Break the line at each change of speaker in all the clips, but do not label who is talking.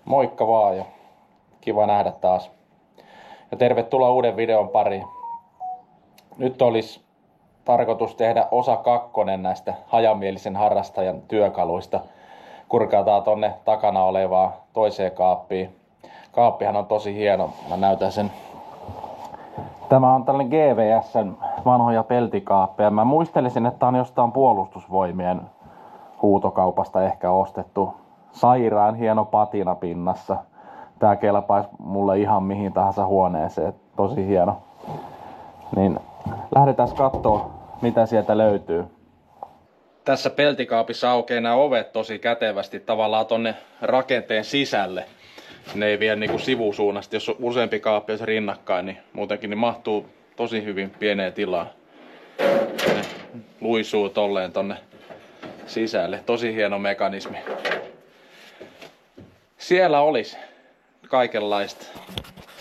Moikka vaan ja kiva nähdä taas. Ja tervetuloa uuden videon pariin. Nyt olisi tarkoitus tehdä osa 2 näistä hajamielisen harrastajan työkaluista. Kurkaataan tonne takana olevaa toiseen kaappiin. Kaappihan on tosi hieno. Mä näytän sen. Tämä on tällainen GVS:n vanhoja peltikaappeja. Mä muistelisin, että on jostain puolustusvoimien huutokaupasta ehkä ostettu. Sairaan hieno patina pinnassa. Tää kelpaisi mulle ihan mihin tahansa huoneeseen. Tosi hieno. Niin lähdetään kattoo mitä sieltä löytyy. Tässä peltikaapissa aukeaa nämä ovet tosi kätevästi tavallaan tonne rakenteen sisälle. Ne ei vie niinku sivusuunnasta, jos on useampi kaappi jos rinnakkain, niin muutenkin niin mahtuu tosi hyvin pieneen tilaan. Ne luisuu tolleen tonne sisälle. Tosi hieno mekanismi. Siellä olisi kaikenlaista.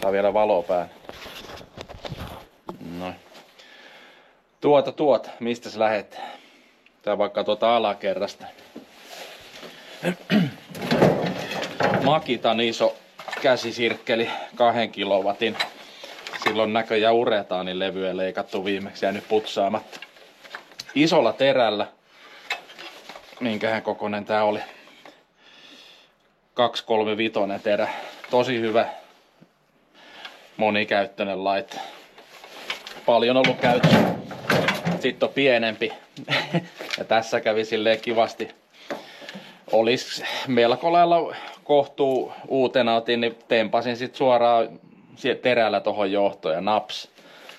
Saa vielä valoa päälle. Noin. Mistä sä lähet? Tää vaikka alakerrasta. Makitan iso käsisirkkeli 2 kilowatin. Silloin näköjään uretaanin levyä leikattu viimeksi jäänyt putsaamatta. Isolla terällä. Minkähän kokoinen tää oli? 235 terä. Tosi hyvä monikäyttöinen laite. Paljon ollut käytössä. Sitten on pienempi. Ja tässä kävi silleen kivasti. Olis melko lailla kohtuu uutena otin, niin tempasin sit suoraan terällä tohon johtoon ja naps.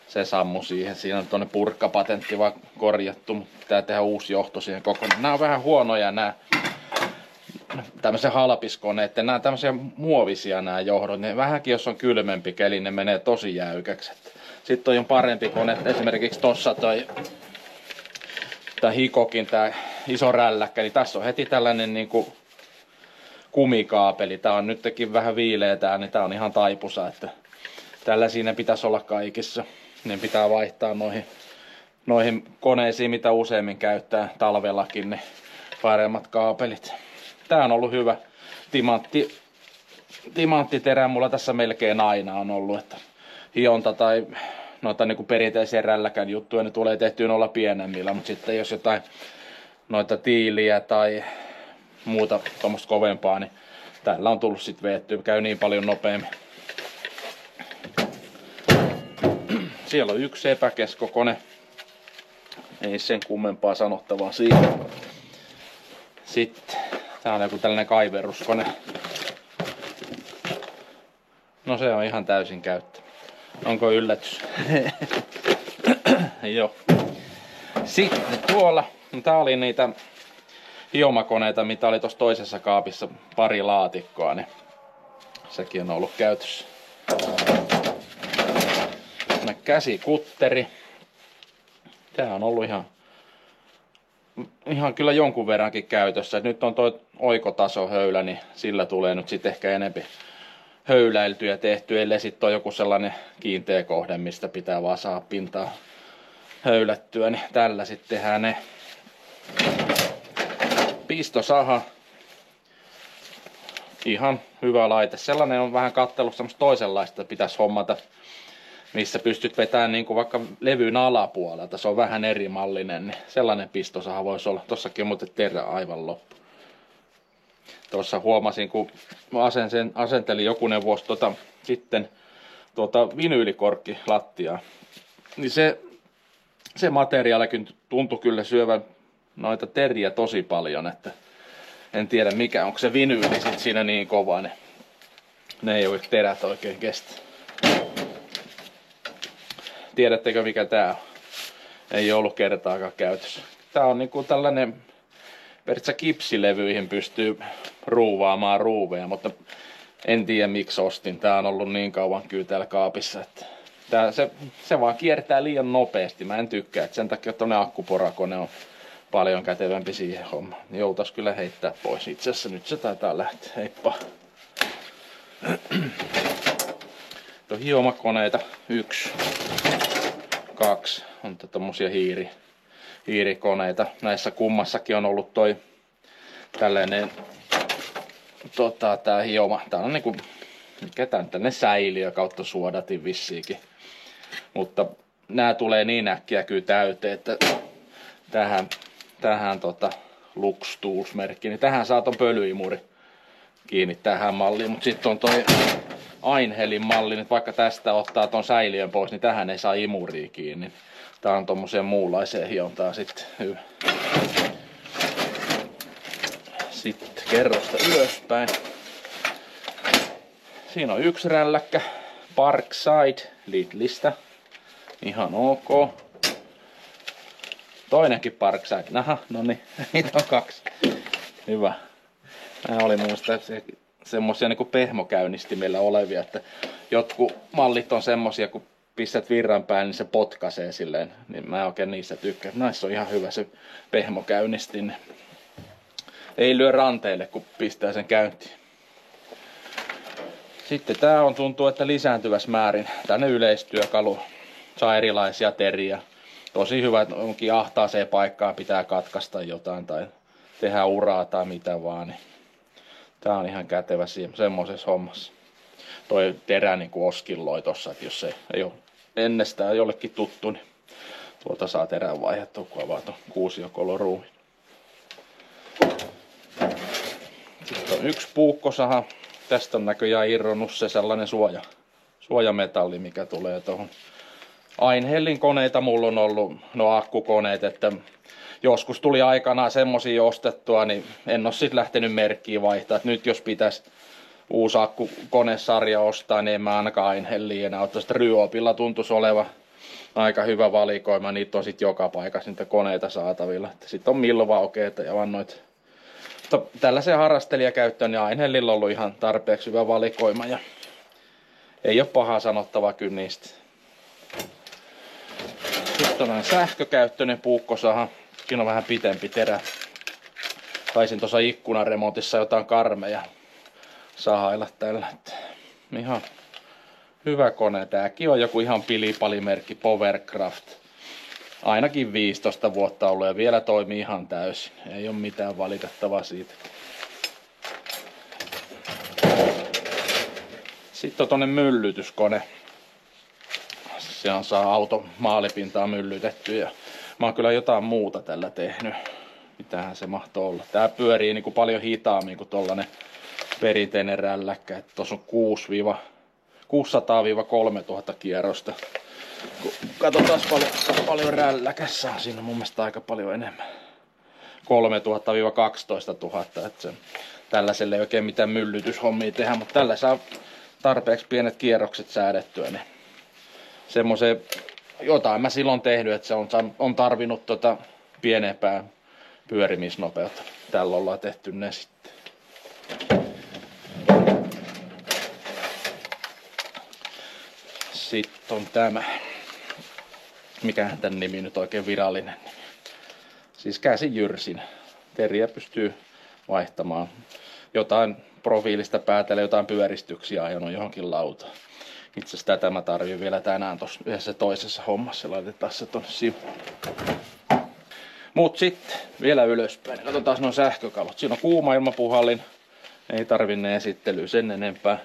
Se sammu siihen. Siinä on tuonne purkkapatentti vaan korjattu, mutta pitää tehdä uusi johto siihen kokonaan. Nää on vähän huonoja nää tämmöisen halpiskoneet. Nää tämmöisiä muovisia nää johdot. Ne vähänkin jos on kylmempi keli, ne menee tosi jäykäksi. Sitten on parempi kone. Esimerkiksi tossa toi Hikokin tää iso rälläkkä, niin tässä on heti tällainen niinku kumikaapeli. Tää on nytkin vähän viileä tää, niin tää on ihan taipusa, että tällä siinä pitäisi olla kaikissa. Ne pitää vaihtaa noihin koneisiin, mitä useimmin käyttää talvellakin, niin paremmat kaapelit. Tää on ollut hyvä timanttiterä mulla tässä melkein aina on ollut, että hionta tai noita niinku perinteisiä rälläkän juttuja, ne tulee tehtyä olla pienemmillä, mutta sitten jos jotain noita tiiliä tai muuta tuommoista kovempaa, niin tällä on tullut sitten veettyä, käy niin paljon nopeammin. Siellä on yksi epäkeskokone, ei sen kummempaa sanottavaa siitä. Sitten tää on joku tällainen kaiveruskone. No se on ihan täysin käyttö. Onko yllätys? Joo. Sitten tuolla, no tää oli niitä hiomakoneita, mitä oli tuossa toisessa kaapissa pari laatikkoa, niin sekin on ollut käytössä. Käsikutteri. Tää on ollut ihan kyllä jonkun verrankin käytössä. Nyt on toi oikotaso höylä, niin sillä tulee nyt sitten ehkä enempi höyläilty ja tehty, ellei sitten on joku sellainen kiinteä kohde, mistä pitää vaan saada pintaa höylättyä, niin tällä sitten tehdään ne. Pistosaha. Ihan hyvä laite. Sellainen on vähän kattellut semmoista toisenlaista, pitäisi hommata, missä pystyt vetämään niin kuin vaikka levyn alapuolelta. Se on vähän eri mallinen, niin sellainen pistosaha voisi olla. Tossakin on muuten terä aivan loppu. Tuossa huomasin, kun asentelin jokunen vuosi sitten vinyylikorkki lattiaa, niin se materiaalikin tuntui kyllä syövän noita teriä tosi paljon, että en tiedä mikä, onko se vinyyli sit siinä niin kova, ne ei ole terät oikein kestä. Tiedättekö mikä tää on? Ei ollut kertaakaan käytössä. Tää on niinku tällainen, periaatteessa kipsilevyihin pystyy ruuvaamaan ruuveja, mutta en tiedä miksi ostin. Tää on ollut niin kauan kyllä täällä kaapissa, että se vaan kiertää liian nopeasti. Mä en tykkää, että sen takia tuonne akkuporakone on paljon kätevämpi siihen hommaan. Joutais kyllä heittää pois. Itse asiassa nyt se taitaa lähteä. Heippa. Tuo hiomakoneita 1, 2 on tommosia hiirikoneita. Näissä kummassakin on ollut toi tällainen tää hioma. Tää on niinku, mikä tää tänne säiliö kautta suodatin vissiikin. Mutta nää tulee niin äkkiä kyllä täyteen, että tähän Lux Tools -merkki, niin tähän saa ton pölyimuri kiinni tähän malliin. Mut sitten on toi Einhelin malli, että vaikka tästä ottaa ton säiliön pois, niin tähän ei saa imuria kiinni. Tää on tommoseen muunlaiseen hiontaan sitten hyvä. Sitten kerrosta ylöspäin. Siinä on yksi rälläkkä Parkside Lidlistä. Ihan ok. Toinenkin Parkside. Naha, no niin, niitä on kaksi. Hyvä. Nämä oli mun mielestä semmosia niinku pehmokäynnistimillä olevia, että jotkut mallit on semmosia, kun pistät virran päälle, niin se potkaisee silleen. Niin mä oikein niistä tykkään. Näissä on ihan hyvä se pehmokäynnistin. Ei lyö ranteille, kun pistää sen käyntiin. Sitten tää on tuntuu, että lisääntyvässä määrin tänne yleistyökalu. Saa erilaisia teriä. Tosi hyvä, että onkin ahtaaseen paikkaan pitää katkaista jotain tai tehdä uraa tai mitä vaan. Niin tää on ihan kätevä semmoisessa hommassa. Toi terä niin kuin oskilloi tossa, että jos ei ole ennestään jollekin tuttu, niin tuolta saa terän vaihdettua, kun avaa ton kuusiokoloruumin. Sitten on yksi puukkosaha. Tästä on näköjään irronnut se sellainen suojametalli, mikä tulee tuohon. Einhelin koneita mulla on ollut, no akkukoneet, että joskus tuli aikanaan semmosia ostettua, niin en oo sit lähtenyt merkkiä vaihtaa. Et nyt jos pitäisi uusi akkukonesarja ostaa, niin en mä ainakaan Einheliin enää ole. Ryopilla tuntuisi oleva aika hyvä valikoima, niitä on sit joka paikassa niitä koneita saatavilla. Sitten on Milwaukeeta ja vannoit. Mutta tällaisen harrastelijakäyttöön niin Einhelillä on ollut ihan tarpeeksi hyvä valikoima ja ei ole pahaa sanottavaa kyllä niistä. Sitten on sähkökäyttöinen puukkosaha. Siinä on vähän pitempi terä. Taisin tuossa ikkunaremontissa jotain karmeja sahailla tällä. Ihan hyvä kone. Tääkin on joku ihan pilipalimerkki Powercraft. Ainakin 15 vuotta ollut ja vielä toimii ihan täysin. Ei ole mitään valitettavaa siitä. Sitten on tonne myllytyskone. Se on saa auton maalipintaa myllytettyä ja mä oon kyllä jotain muuta tällä tehnyt. Mitähän se mahtoo olla. Tää pyörii niinku paljon hitaammin kuin tollanen perinteinen rälläkkä. Tuossa on 600-3000 kierrosta. Katsotaan paljon rälläkässä on. Siinä on mun mielestä aika paljon enemmän. 3000-12 000. Tällaiselle ei oikein mitään myllytyshommia tehdä, mutta tällä saa tarpeeksi pienet kierrokset säädettyä. Niin semmoisen, jotain mä silloin tehnyt, että se on tarvinnut pienempää pyörimisnopeutta. Tällä ollaan tehty ne sitten. Sitten on tämä. Mikähän tän nimi nyt oikein virallinen nimi. Siis käsijyrsin. Teriä pystyy vaihtamaan. Jotain profiilista päätellä, jotain pyöristyksiä ajanut johonkin lautaan. Itse asiassa tätä mä tarvin vielä tänään tuossa yhdessä toisessa hommassa. Laitetaan se tonne sivuun. Mut sitten vielä ylöspäin. Katsotaan nuo sähkökalot. Siinä on kuuma ilmapuhallin. Ei tarvinne esittelyä sen enempää.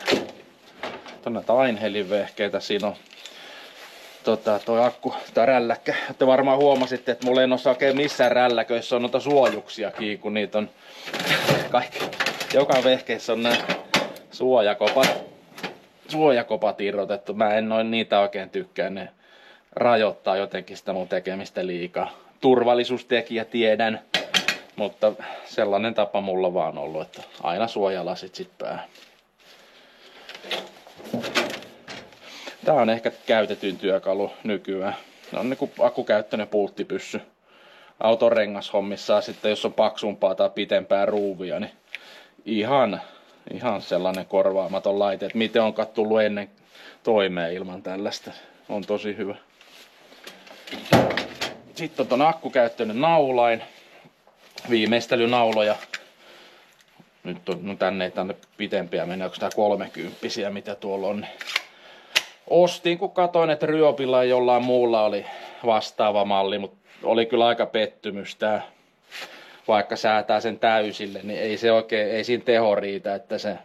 Tuonne Einhelin vehkeitä. Siinä on toi akku, tää rälläkkä. Te varmaan huomasitte, että mulla ei osaa oikein missään rälläköissä on noita suojuksiakin, kun niitä on kaikki. Joka vehkeessä on nää suojakopat irrotettu. Mä en noin niitä oikein tykkää. Ne rajoittaa jotenkin sitä mun tekemistä liikaa. Turvallisuustekijä tiedän, mutta sellainen tapa mulla vaan ollut, että aina suojalasit sit päähän. Tää on ehkä käytetyn työkalu nykyään. Ne on niinku akkukäyttöinen pulttipyssy. Auton rengashommissa sitten jos on paksumpaa tai pitempää ruuvia, niin ihan sellainen korvaamaton laite, että miten onkaan tullut ennen toimeen ilman tällaista. On tosi hyvä. Sitten on ton akkukäyttöinen naulain. Viimeistelynauloja. Nyt on tänne pitempiä mennä, onko tää 30, mitä tuolla on. Ostin, kun katoin, että Ryopilla ja jollain muulla oli vastaava malli, mutta oli kyllä aika pettymys tää. vaikka säätää sen täysille, niin ei se oikein, ei siinä teho riitä, että se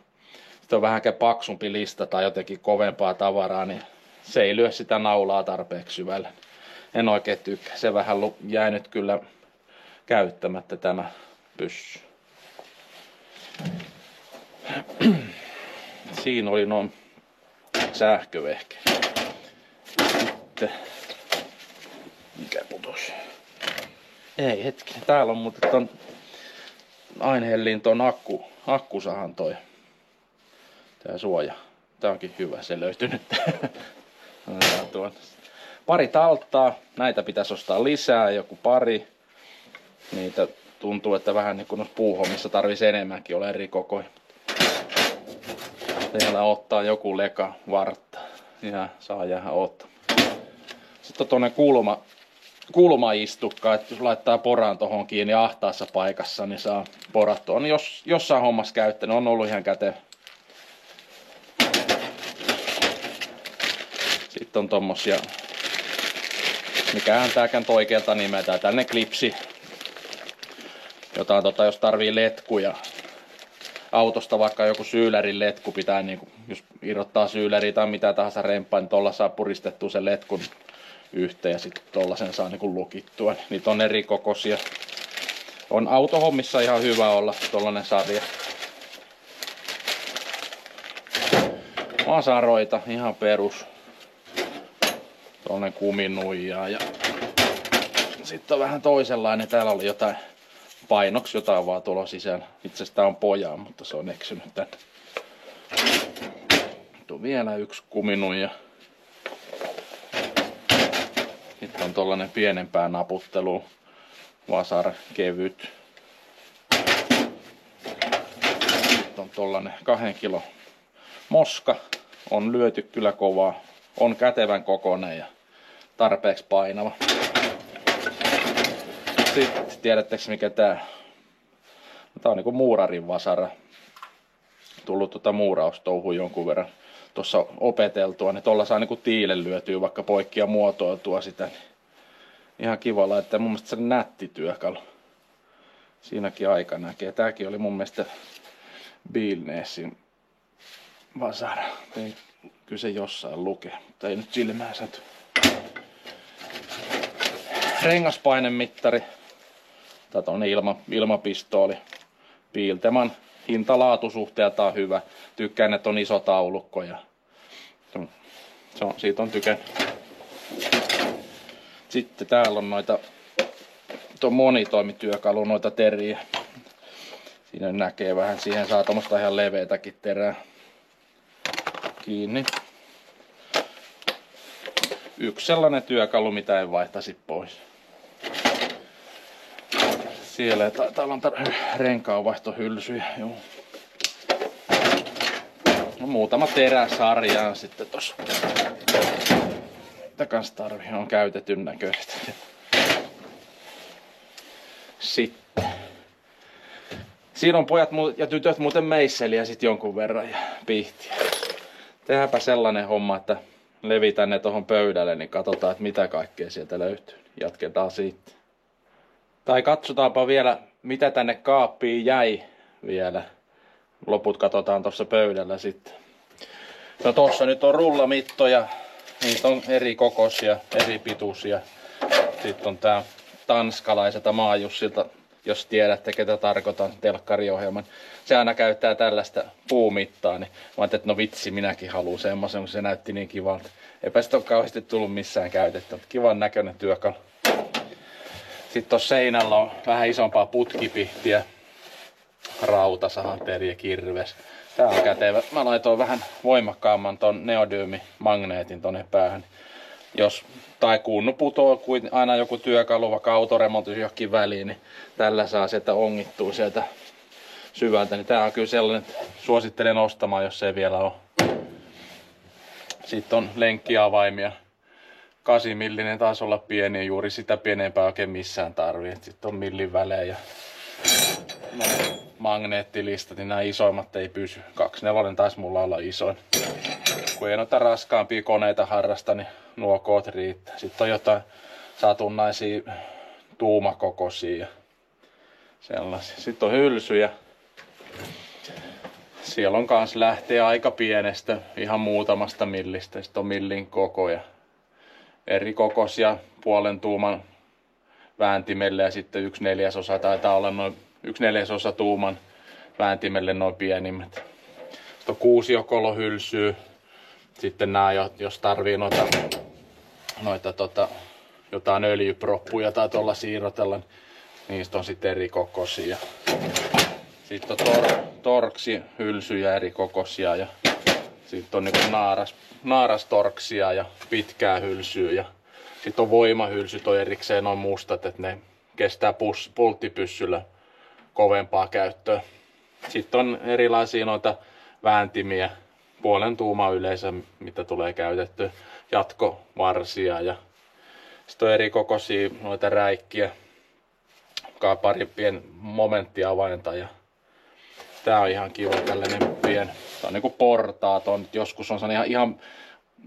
on vähänkään paksumpi lista tai jotenkin kovempaa tavaraa, niin se ei lyö sitä naulaa tarpeeksi syvälle. En oikein tykkää. Se vähän jäänyt kyllä käyttämättä tämä pyssy. Siinä oli noin sähkövehke. Sitten mikä putosi? Ei hetki. Täällä on muuten ton Ainhelliin ton akkusahan toi. Tää suoja. Tää onkin hyvä. Se löytyy nyt. Pari taltaa. Näitä pitäisi ostaa lisää. Joku pari. Niitä tuntuu, että vähän niin kuin noissa puuhommissa tarvisi enemmänkin olla eri kokoja. Teillä ottaa joku leka vartta. Ja saa jäädä ottamaan. Sitten on tuonne kulmaistukka, että jos laittaa poraan tohon kiinni ahtaassa paikassa, niin saa porattua. On jos jossain hommassa käyttänyt, on ollut ihan kätevä. Sitten on tommosia, mikähän tääkään oikealta nimetään, tällainen klipsi, jota jos tarvii letkuja. Autosta vaikka joku syylärin letku pitää, niin kun, jos irrottaa syyläriä tai mitä tahansa remppaa, niin tuolla saa puristettua sen letkun yhteen ja sitten tuolla sen saa niin lukittua. Niitä on eri kokoisia. On autohommissa ihan hyvä olla tuollainen sarja. Vasaroita, ihan perus. Tuollainen kuminuija ja sitten on vähän toisenlainen. Täällä oli jotain painoksi jotain vaan tuolla sisällä. Itse asiassa tää on pojaa, mutta se on eksynyt tänne. Nyt on vielä yksi kuminuija. Sitten on tollanen pienempää naputtelu. Vasar kevyt. Sitten on tollanen 2 kilon moska. On lyöty kyllä kovaa. On kätevän kokoinen ja tarpeeksi painava. Sitten tiedättekö mikä tää? Tää on niinku muurarin vasara. Tullut muuraustouhua jonkun verran tuossa opeteltua, niin tuolla saa niinku tiilen lyötyä vaikka poikki ja muotoiltua sitä. Niin ihan kiva laittaa. Mun mielestä se on nätti työkalu. Siinäkin aika näkee. Tääkin oli mun mielestä Bilnesin vasara. Ei, kyllä se jossain lukee, mutta ei nyt silmään satu. Rengaspainemmittari. Tää on ilmapistooli. Piilteman hinta-laatusuhteeltaan on hyvä. Tykkään, että on iso taulukko ja siitä on tykännyt. Sitten täällä on noita monitoimityökalu, noita teriä. Siinä näkee vähän, siihen saa tommoista ihan leveätäkin terää kiinni. Yksi sellainen työkalu, mitä en vaihtaisi pois. Siellä täällä on renkaanvaihtohylsyjä. Joo. No, muutama teräsarja on sitten tossa. Mitä kans tarvii, on käytetyn näköistä. Sitten. Siinä on pojat ja tytöt muuten meisseliä sit jonkun verran ja pihtiä. Tehdäänpä sellainen homma, että levitän ne tohon pöydälle, niin katsotaan, että mitä kaikkea sieltä löytyy. Jatketaan siitä. Tai katsotaanpa vielä, mitä tänne kaappiin jäi vielä. Loput katsotaan tuossa pöydällä sitten. No tossa nyt on rullamittoja. Niitä on eri kokoisia, eri pituisia. Sitten on tää tanskalaiselta Maajussilta, jos tiedätte ketä tarkoitan, telkkariohjelman. Se aina käyttää tällaista puumittaa, niin mä ajattelin, että no vitsi, minäkin haluan semmoisen, kun se näytti niin kivalta. Eipä sitä ole kauheasti tullut missään käytettä, mutta kivan näköinen työkalu. Sitten tuossa seinällä on vähän isompaa putkipihtiä, rautasahanteeri ja kirves. Tää on kätevä. Mä laitoin vähän voimakkaamman ton neodyymi-magneetin tonne päähän. Tai kunnu putoo kuin aina joku työkalu, vaikka autoremontis johonkin väliin, niin tällä saa sieltä ongittua sieltä syvältä. Niin tää on kyllä sellainen, että suosittelen ostamaan, jos ei vielä ole. Sitten on lenkkiavaimia. 8 millinen taisi olla pieni ja juuri sitä pienempää oikein missään tarvii. Sitten on millin välejä. Magneettilistat, niin nämä isoimmat ei pysy. 2/4 taisi mulla olla isoin. Kun ei noita raskaampia koneita harrasta, niin nuo koot riittää. Sitten on jotain satunnaisia tuumakokoisia. Sellaisia. Sitten on hylsyjä. Siellä on kans lähtee aika pienestä, ihan muutamasta millistä. Sitten on millin kokoja. Eri kokoisia puolen tuuman vääntimelle ja sitten 1/4 taitaa olla noin 1/4 tuuman vääntimelle noin pienimmät. Sitten on kuusiokolohylsyä. Sitten nää, jos tarvii noita jotain öljyproppuja tai tuolla siirrotella, niistä on sitten eri kokoisia. Sitten on torksihylsyjä eri kokoisia ja sitten on niinku naarastorksia ja pitkää hylsyä ja sitten on voimahylsyt on erikseen on mustat, että ne kestää pulttipyssyllä kovempaa käyttöä. Sitten on erilaisia noita vääntimiä, puolen tuuma yleensä, mitä tulee käytetty, jatkovarsia ja sitten on eri kokoisia noita räikkiä, pari pien momenttiavainta ja tää on ihan kiva tällainen pien. Tää on niinku portaaton. Joskus on ihan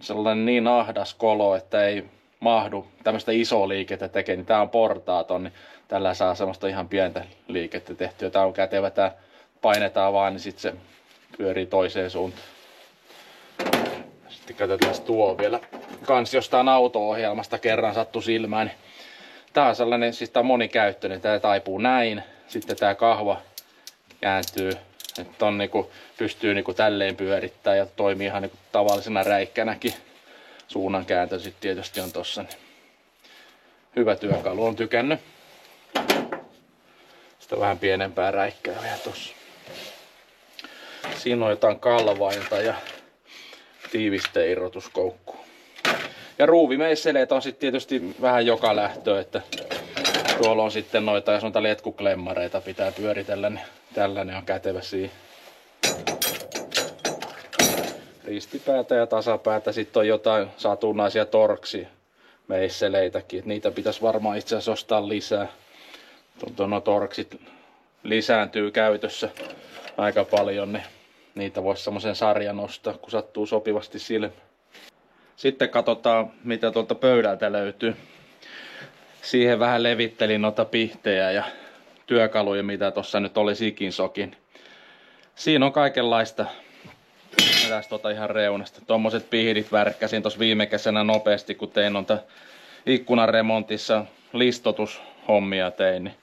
sellainen niin ahdas kolo, että ei mahdu tämmöistä isoa liikettä tekemään. Niin tää on portaaton, niin tällä saa semmoista ihan pientä liikettä tehtyä. Tää on kätevä, tää painetaan vaan, niin sit se pyörii toiseen suuntaan. Sitten katsotaan tuo vielä. Kans jostain auto-ohjelmasta kerran sattu silmään. Niin tää on sellainen, siis tää on monikäyttöinen. Tää taipuu näin. Sitten tää kahva kääntyy. Että on niinku, pystyy niinku tälleen pyörittää ja toimii ihan niinku tavallisena räikkänäkin. Suunnan kääntö sitten tietysti on tossa. Niin hyvä työkalu, on tykännyt. Sitten vähän pienempää räikkää vielä tossa. Siinä on jotain kalvainta ja tiivisteirrotuskoukkuu. Ja ruuvimeisseleet on sitten tietysti vähän joka lähtö, että tuolla on sitten noita, jos noita letkuklemmareita pitää pyöritellä, niin tällainen on kätevä siihen. Ristipäätä ja tasapäätä, sitten on jotain satunnaisia torksimeisseleitäkin, että niitä pitäisi varmaan itse asiassa ostaa lisää. Nuo torksit lisääntyy käytössä aika paljon, niin niitä voisi semmoisen sarjan ostaa, kun sattuu sopivasti silmään. Sitten katsotaan, mitä tuolta pöydältä löytyy. Siihen vähän levittelin noita pihtejä ja työkaluja, mitä tuossa nyt oli sikin sokin. Siinä on kaikenlaista. Tästä ihan reunasta. Tuommoiset pihdit värkkäsin tuossa viime kesänä nopeasti, kun tein noita ikkunanremontissa listotushommia tein. Niin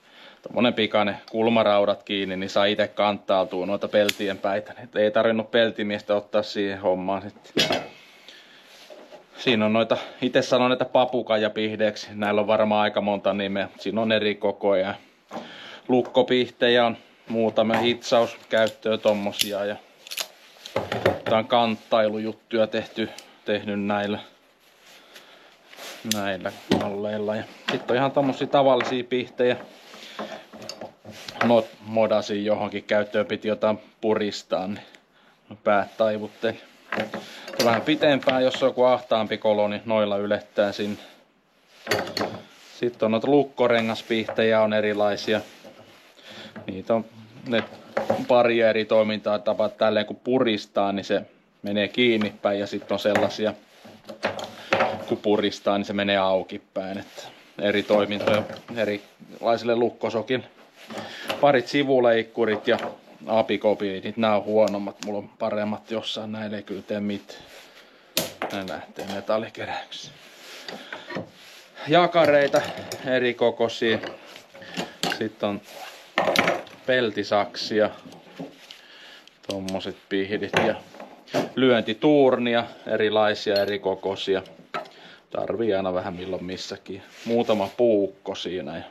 tuommoinen pikainen kulmaraudat kiinni, niin saa itse kanttautua noita peltien päitä. Et ei tarvinnut peltimiestä ottaa siihen hommaan sitten. Siinä on noita, itse sanon näitä papukajapihdeeksi. Näillä on varmaan aika monta nimeä. Siinä on eri kokoja. Lukkopihtejä on muutamia hitsauskäyttöä tommosia. Ja jotain kanttailujuttuja tehnyt näillä malleilla. Ja sitten on ihan tommosia tavallisia pihtejä. Modasin johonkin käyttöön, piti jotain puristaa, niin päät taivutteli. Vähän pitempään, jos on joku ahtaampi kolo, niin noilla ylettää sinne. Sitten on noita lukkorengaspihtejä on erilaisia. Niitä on ne pari eri toimintaa tapaa tälleen kun puristaa, niin se menee kiinni päin ja sitten on sellaisia kun puristaa, niin se menee auki päin. Että eri toimintoja erilaisille lukkosokin. Parit sivuleikkurit ja apikopiidit, nämä on huonommat, mulla on paremmat jossain, näille ei kyllä tee mitään. Ne lähtee metallikeräyksiin. Jakareita eri kokoisia. Sitten on peltisaksia, tommoset pihdit ja lyöntituurnia, erilaisia eri kokoisia. Tarvii aina vähän milloin missäkin. Muutama puukko siinä.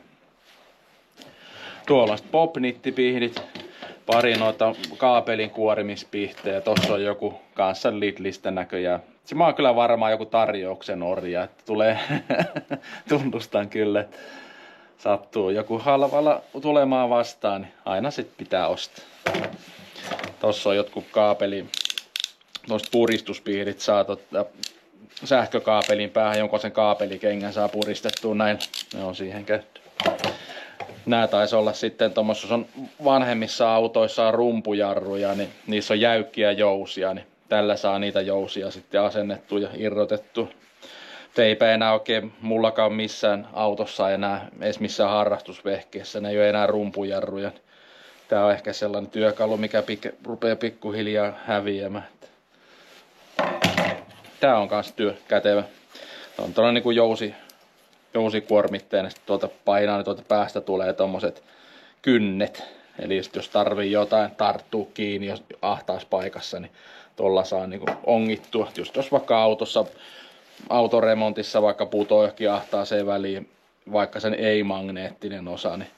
Tuolla on popnittipihdit, pari noita kaapelin kuorimispihtejä. Tossa on joku kanssa Lidlistä näköjään. Se mä oon kyllä varmaan joku tarjouksen orja, että tulee, tunnustan kyllä, että sattuu joku halvalla tulemaan vastaan, niin aina sit pitää ostaa. Tossa on jotkut tosta puristuspihdit saa sähkökaapelin päähän, jonka sen kaapelikengän saa puristettua näin. Ne on siihen käytty. Nää taisi olla sitten tuommoissa on vanhemmissa autoissa on rumpujarruja, niin niissä on jäykkiä jousia, niin tällä saa niitä jousia sitten asennettua ja irrotettua. Eipä enää oikein mullakaan missään autossa enää, edes missään harrastusvehkeessä. Ne ei ole enää rumpujarruja. Tää on ehkä sellainen työkalu, mikä rupeaa pikkuhiljaa häviämään. Tää on kans kätevä. On tuollainen niin kuin jousikuormitteinen. Sitten tuolta painaa, niin tuolta päästä tulee tommoset kynnet. Eli jos tarvii jotain tarttua kiinni jos ahtaas paikassa, niin tuolla saa niin kuin ongittua. Just jos vaikka autoremontissa vaikka putoo johonkin ahtaaseen väliin, vaikka sen ei-magneettinen osa, niin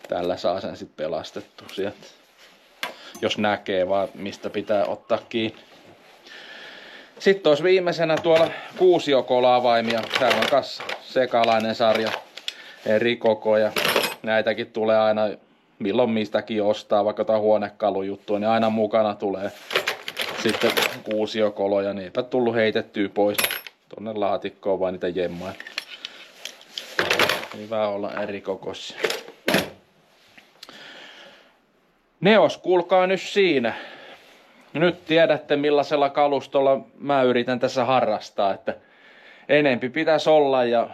tällä saa sen sitten pelastettua sieltä. Jos näkee vaan mistä pitää ottaa kiinni. Sitten olisi viimeisenä tuolla kuusiokola-avaimia. Täällä on kas sekalainen sarja, eri kokoja. Näitäkin tulee aina milloin mistäkin ostaa, vaikka jotain huonekalujuttua, niin aina mukana tulee sitten kuusiokoloja. Niin eipä tullut heitettyä pois tuonne laatikkoon vaan niitä jemmaa. Hyvä olla eri kokoisia. Neos, kuulkaa nyt siinä. Nyt tiedätte millaisella kalustolla mä yritän tässä harrastaa, että enempi pitäisi olla ja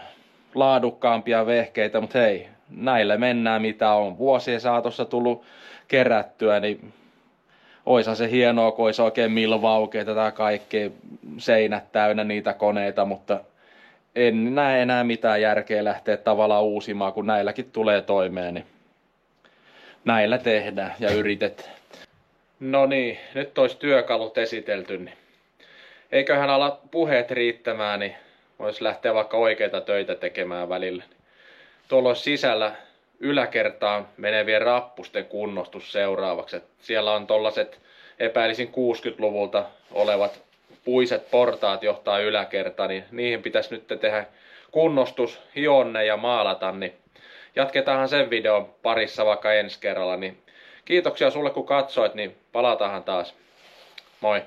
laadukkaampia vehkeitä, mutta hei, näillä mennään mitä on. Vuosien saatossa tullut kerättyä, niin oishan se hienoa, kun olisi oikein milvaukeita tai kaikkea seinät täynnä niitä koneita, mutta en näe enää mitään järkeä lähteä tavallaan uusimaan, kun näilläkin tulee toimeen, niin näillä tehdään ja yritetään. No niin, nyt olisi työkalut esitelty, niin eiköhän ala puheet riittämään, niin voisi lähteä vaikka oikeita töitä tekemään välillä. Tuolla olisi sisällä yläkertaan menevien rappusten kunnostus seuraavaksi. Siellä on tollaset epäilisin 60-luvulta olevat puiset portaat johtaa yläkertaan, niin niihin pitäisi nyt tehdä kunnostus, hionne ja maalata, niin jatketaanhan sen videon parissa vaikka ensi kerralla. Niin kiitoksia sulle kun katsoit, niin palataanhan taas. Moi!